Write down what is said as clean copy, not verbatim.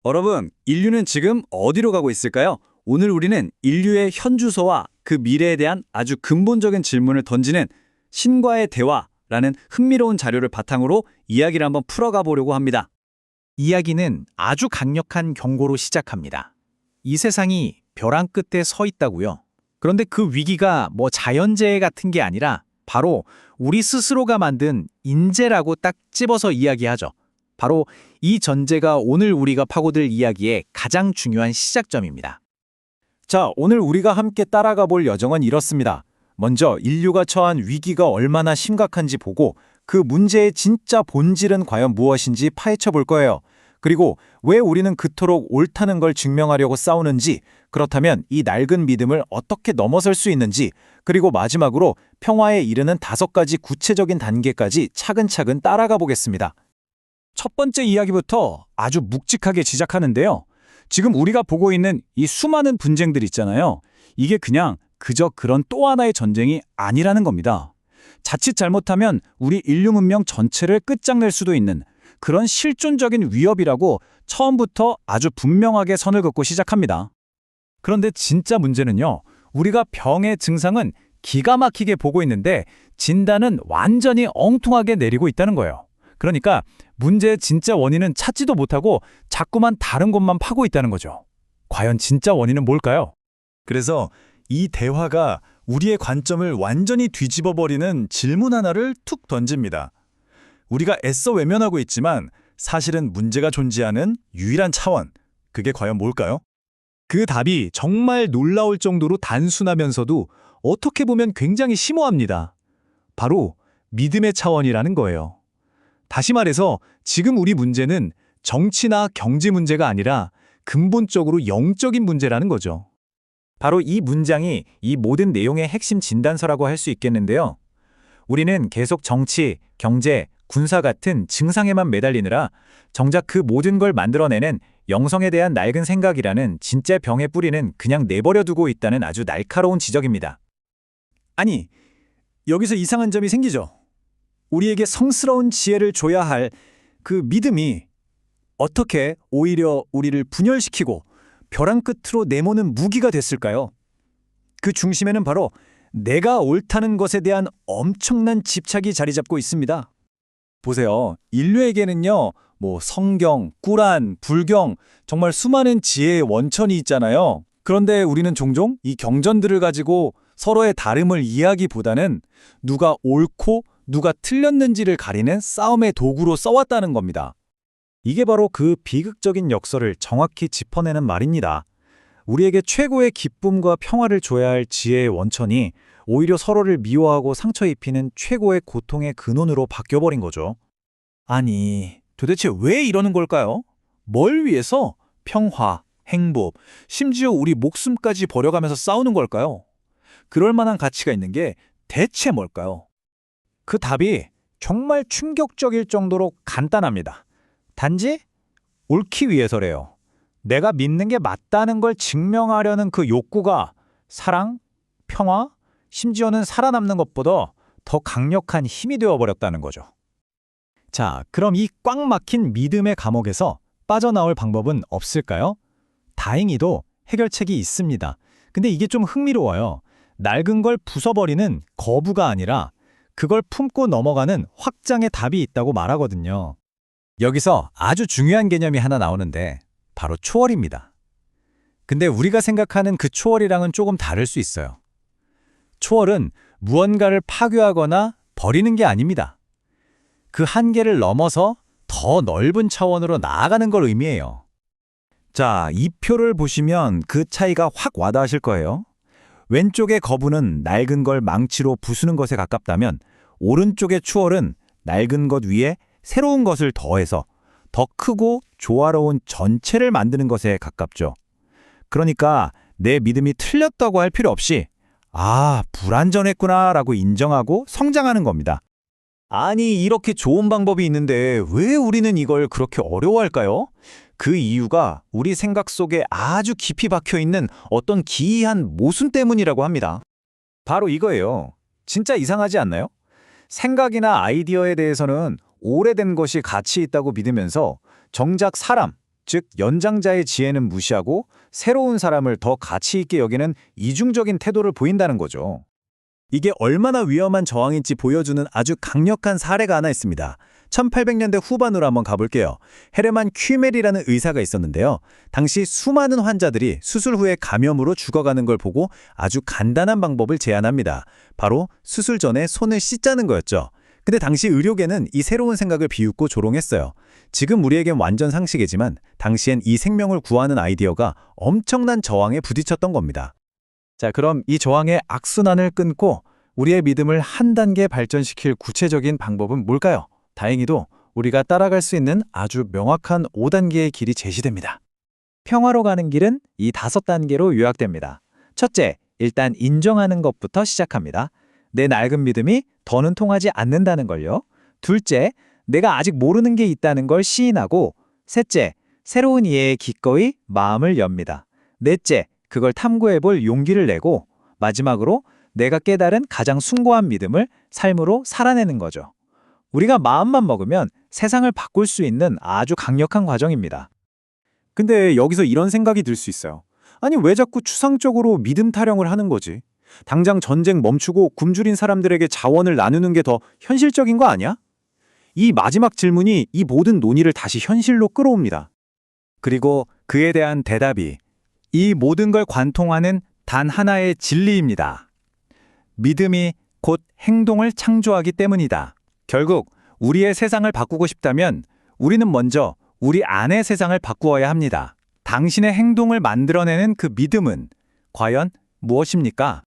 여러분, 인류는 지금 어디로 가고 있을까요? 오늘 우리는 인류의 현주소와 그 미래에 대한 아주 근본적인 질문을 던지는 신과의 대화라는 흥미로운 자료를 바탕으로 이야기를 한번 풀어가 보려고 합니다. 이야기는 아주 강력한 경고로 시작합니다. 이 세상이 벼랑 끝에 서 있다고요. 그런데 그 위기가 자연재해 같은 게 아니라 바로 우리 스스로가 만든 인재라고 딱 집어서 이야기하죠. 바로 이 전제가 오늘 우리가 파고들 이야기의 가장 중요한 시작점입니다. 자, 오늘 우리가 함께 따라가 볼 여정은 이렇습니다. 먼저 인류가 처한 위기가 얼마나 심각한지 보고 그 문제의 진짜 본질은 과연 무엇인지 파헤쳐 볼 거예요. 그리고 왜 우리는 그토록 옳다는 걸 증명하려고 싸우는지, 그렇다면 이 낡은 믿음을 어떻게 넘어설 수 있는지, 그리고 마지막으로 평화에 이르는 5가지 구체적인 단계까지 차근차근 따라가 보겠습니다. 첫 번째 이야기부터 아주 묵직하게 시작하는데요. 지금 우리가 보고 있는 이 수많은 분쟁들 있잖아요. 이게 그저 그런 또 하나의 전쟁이 아니라는 겁니다. 자칫 잘못하면 우리 인류 문명 전체를 끝장낼 수도 있는 그런 실존적인 위협이라고 처음부터 아주 분명하게 선을 긋고 시작합니다. 그런데 진짜 문제는요. 우리가 병의 증상은 기가 막히게 보고 있는데 진단은 완전히 엉뚱하게 내리고 있다는 거예요. 그러니까 문제의 진짜 원인은 찾지도 못하고 자꾸만 다른 곳만 파고 있다는 거죠. 과연 진짜 원인은 뭘까요? 그래서 이 대화가 우리의 관점을 완전히 뒤집어버리는 질문 하나를 툭 던집니다. 우리가 애써 외면하고 있지만 사실은 문제가 존재하는 유일한 차원, 그게 과연 뭘까요? 그 답이 정말 놀라울 정도로 단순하면서도 어떻게 보면 굉장히 심오합니다. 바로 믿음의 차원이라는 거예요. 다시 말해서 지금 우리 문제는 정치나 경제 문제가 아니라 근본적으로 영적인 문제라는 거죠. 바로 이 문장이 이 모든 내용의 핵심 진단서라고 할 수 있겠는데요. 우리는 계속 정치, 경제, 군사 같은 증상에만 매달리느라 정작 그 모든 걸 만들어내는 영성에 대한 낡은 생각이라는 진짜 병의 뿌리는 그냥 내버려 두고 있다는 아주 날카로운 지적입니다. 아니, 여기서 이상한 점이 생기죠. 우리에게 성스러운 지혜를 줘야 할 그 믿음이 어떻게 오히려 우리를 분열시키고 벼랑 끝으로 내모는 무기가 됐을까요? 그 중심에는 바로 내가 옳다는 것에 대한 엄청난 집착이 자리 잡고 있습니다. 보세요. 인류에게는요, 성경, 꾸란, 불경, 정말 수많은 지혜의 원천이 있잖아요. 그런데 우리는 종종 이 경전들을 가지고 서로의 다름을 이해하기보다는 누가 옳고 누가 틀렸는지를 가리는 싸움의 도구로 써왔다는 겁니다. 이게 바로 그 비극적인 역설을 정확히 짚어내는 말입니다. 우리에게 최고의 기쁨과 평화를 줘야 할 지혜의 원천이 오히려 서로를 미워하고 상처 입히는 최고의 고통의 근원으로 바뀌어버린 거죠. 아니, 도대체 왜 이러는 걸까요? 뭘 위해서 평화, 행복, 심지어 우리 목숨까지 버려가면서 싸우는 걸까요? 그럴 만한 가치가 있는 게 대체 뭘까요? 그 답이 정말 충격적일 정도로 간단합니다. 단지 옳기 위해서래요. 내가 믿는 게 맞다는 걸 증명하려는 그 욕구가 사랑, 평화, 심지어는 살아남는 것보다 더 강력한 힘이 되어버렸다는 거죠. 자, 그럼 이 꽉 막힌 믿음의 감옥에서 빠져나올 방법은 없을까요? 다행히도 해결책이 있습니다. 근데 이게 좀 흥미로워요. 낡은 걸 부숴버리는 거부가 아니라 그걸 품고 넘어가는 확장의 답이 있다고 말하거든요. 여기서 아주 중요한 개념이 하나 나오는데 바로 초월입니다. 근데 우리가 생각하는 그 초월이랑은 조금 다를 수 있어요. 초월은 무언가를 파괴하거나 버리는 게 아닙니다. 그 한계를 넘어서 더 넓은 차원으로 나아가는 걸 의미해요. 자, 이 표를 보시면 그 차이가 확 와닿으실 거예요. 왼쪽의 거부는 낡은 걸 망치로 부수는 것에 가깝다면 오른쪽의 추월은 낡은 것 위에 새로운 것을 더해서 더 크고 조화로운 전체를 만드는 것에 가깝죠. 그러니까 내 믿음이 틀렸다고 할 필요 없이 불완전했구나 라고 인정하고 성장하는 겁니다. 아니, 이렇게 좋은 방법이 있는데 왜 우리는 이걸 그렇게 어려워할까요? 그 이유가 우리 생각 속에 아주 깊이 박혀있는 어떤 기이한 모순 때문이라고 합니다. 바로 이거예요. 진짜 이상하지 않나요? 생각이나 아이디어에 대해서는 오래된 것이 가치 있다고 믿으면서 정작 사람, 즉 연장자의 지혜는 무시하고 새로운 사람을 더 가치 있게 여기는 이중적인 태도를 보인다는 거죠. 이게 얼마나 위험한 저항인지 보여주는 아주 강력한 사례가 하나 있습니다. 1800년대 후반으로 한번 가볼게요. 헤르만 퀴멜이라는 의사가 있었는데요. 당시 수많은 환자들이 수술 후에 감염으로 죽어가는 걸 보고 아주 간단한 방법을 제안합니다. 바로 수술 전에 손을 씻자는 거였죠. 근데 당시 의료계는 이 새로운 생각을 비웃고 조롱했어요. 지금 우리에겐 완전 상식이지만 당시엔 이 생명을 구하는 아이디어가 엄청난 저항에 부딪혔던 겁니다. 자, 그럼 이 저항의 악순환을 끊고 우리의 믿음을 한 단계 발전시킬 구체적인 방법은 뭘까요? 다행히도 우리가 따라갈 수 있는 아주 명확한 5단계의 길이 제시됩니다. 평화로 가는 길은 이 5단계로 요약됩니다. 첫째, 일단 인정하는 것부터 시작합니다. 내 낡은 믿음이 더는 통하지 않는다는 걸요. 둘째, 내가 아직 모르는 게 있다는 걸 시인하고, 셋째, 새로운 이해에 기꺼이 마음을 엽니다. 넷째, 그걸 탐구해볼 용기를 내고, 마지막으로 내가 깨달은 가장 숭고한 믿음을 삶으로 살아내는 거죠. 우리가 마음만 먹으면 세상을 바꿀 수 있는 아주 강력한 과정입니다. 근데 여기서 이런 생각이 들 수 있어요. 아니, 왜 자꾸 추상적으로 믿음 타령을 하는 거지? 당장 전쟁 멈추고 굶주린 사람들에게 자원을 나누는 게 더 현실적인 거 아니야? 이 마지막 질문이 이 모든 논의를 다시 현실로 끌어옵니다. 그리고 그에 대한 대답이 이 모든 걸 관통하는 단 하나의 진리입니다. 믿음이 곧 행동을 창조하기 때문이다. 결국 우리의 세상을 바꾸고 싶다면 우리는 먼저 우리 안의 세상을 바꾸어야 합니다. 당신의 행동을 만들어내는 그 믿음은 과연 무엇입니까?